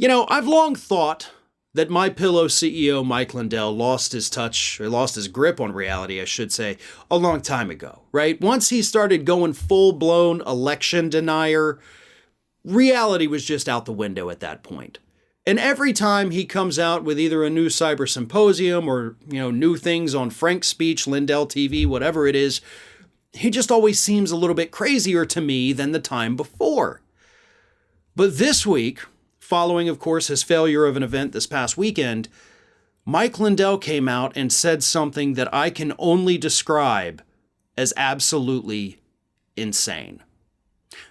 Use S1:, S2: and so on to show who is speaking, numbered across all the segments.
S1: I've long thought that MyPillow CEO Mike Lindell lost his touch, or lost his grip on reality, I should say, a long time ago, right? Once he started going full-blown election denier, reality was just out the window at that point. And every time he comes out with either a new cyber symposium or, new things on Frank's speech, Lindell TV, whatever it is, he just always seems a little bit crazier to me than the time before. But this week, following, of course, his failure of an event this past weekend, Mike Lindell came out and said something that I can only describe as absolutely insane.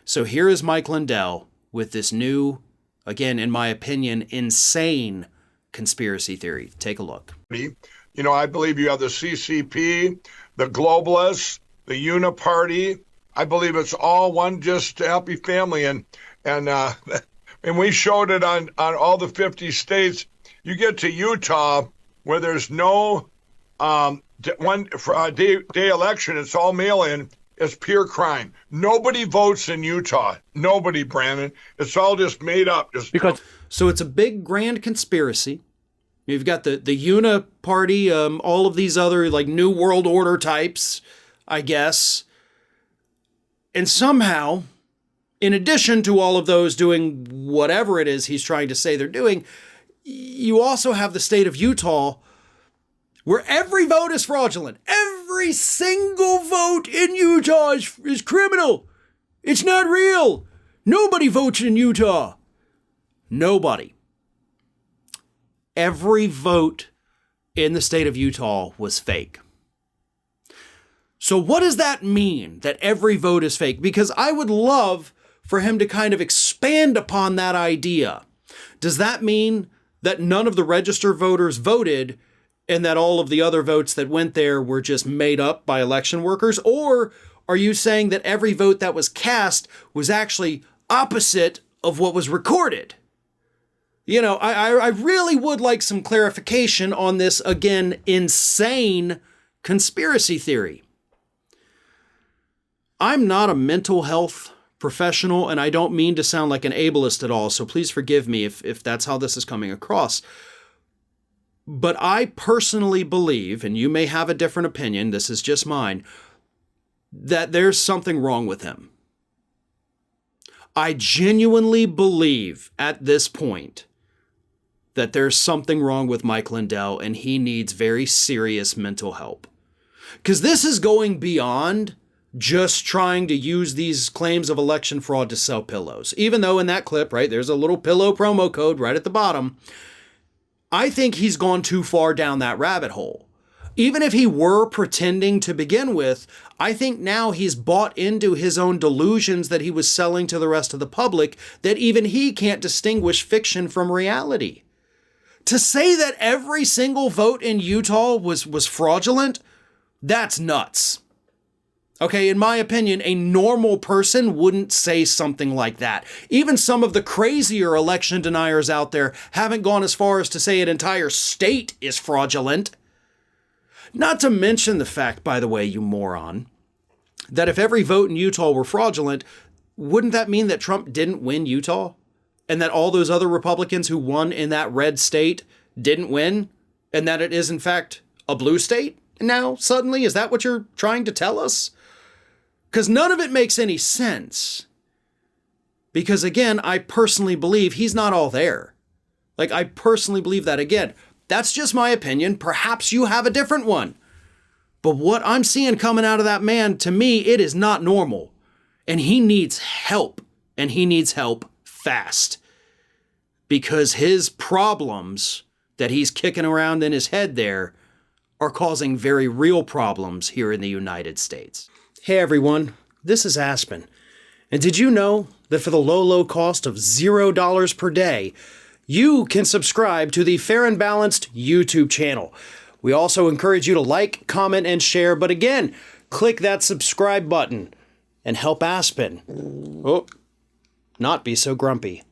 S1: So here is Mike Lindell with this new, again, in my opinion, insane conspiracy theory. Take a look.
S2: I believe you have the CCP, the globalists, the Uniparty. I believe it's all one just happy family. And we showed it on all the 50 states. You get to Utah, where there's no day election. It's all mail-in. It's pure crime. Nobody votes in Utah. Nobody, Brandon. It's all just made up.
S1: So it's a big, grand conspiracy. You've got the Uniparty, all of these other like New World Order types, I guess. And somehow, in addition to all of those doing whatever it is he's trying to say they're doing, you also have the state of Utah, where every vote is fraudulent. Every single vote in Utah is criminal. It's not real. Nobody votes in Utah. Nobody. Every vote in the state of Utah was fake. So what does that mean, that every vote is fake? Because I would love for him to kind of expand upon that idea. Does that mean that none of the registered voters voted and that all of the other votes that went there were just made up by election workers? Or are you saying that every vote that was cast was actually opposite of what was recorded? I really would like some clarification on this, again, insane conspiracy theory. I'm not a mental health professional, and I don't mean to sound like an ableist at all, so please forgive me if that's how this is coming across. But I personally believe, and you may have a different opinion, this is just mine, that there's something wrong with him. I genuinely believe at this point that there's something wrong with Mike Lindell and he needs very serious mental help. Because this is going beyond just trying to use these claims of election fraud to sell pillows. Even though in that clip, right, there's a little pillow promo code right at the bottom. I think he's gone too far down that rabbit hole. Even if he were pretending to begin with, I think now he's bought into his own delusions that he was selling to the rest of the public, that even he can't distinguish fiction from reality. To say that every single vote in Utah was fraudulent, that's nuts. Okay, in my opinion, a normal person wouldn't say something like that. Even some of the crazier election deniers out there haven't gone as far as to say an entire state is fraudulent. Not to mention the fact, by the way, you moron, that if every vote in Utah were fraudulent, wouldn't that mean that Trump didn't win Utah? And that all those other Republicans who won in that red state didn't win? And that it is, in fact, a blue state now, suddenly? Is that what you're trying to tell us? Because none of it makes any sense. Because again, I personally believe he's not all there. Like, I personally believe that. Again, that's just my opinion. Perhaps you have a different one. But what I'm seeing coming out of that man, to me, it is not normal. And he needs help. And he needs help fast. Because his problems that he's kicking around in his head there are causing very real problems here in the United States. Hey everyone, this is Aspen. And did you know that for the low cost of $0 per day, you can subscribe to the Fair and Balanced YouTube channel. We also encourage you to like, comment, and share. But again, click that subscribe button and help Aspen not be so grumpy.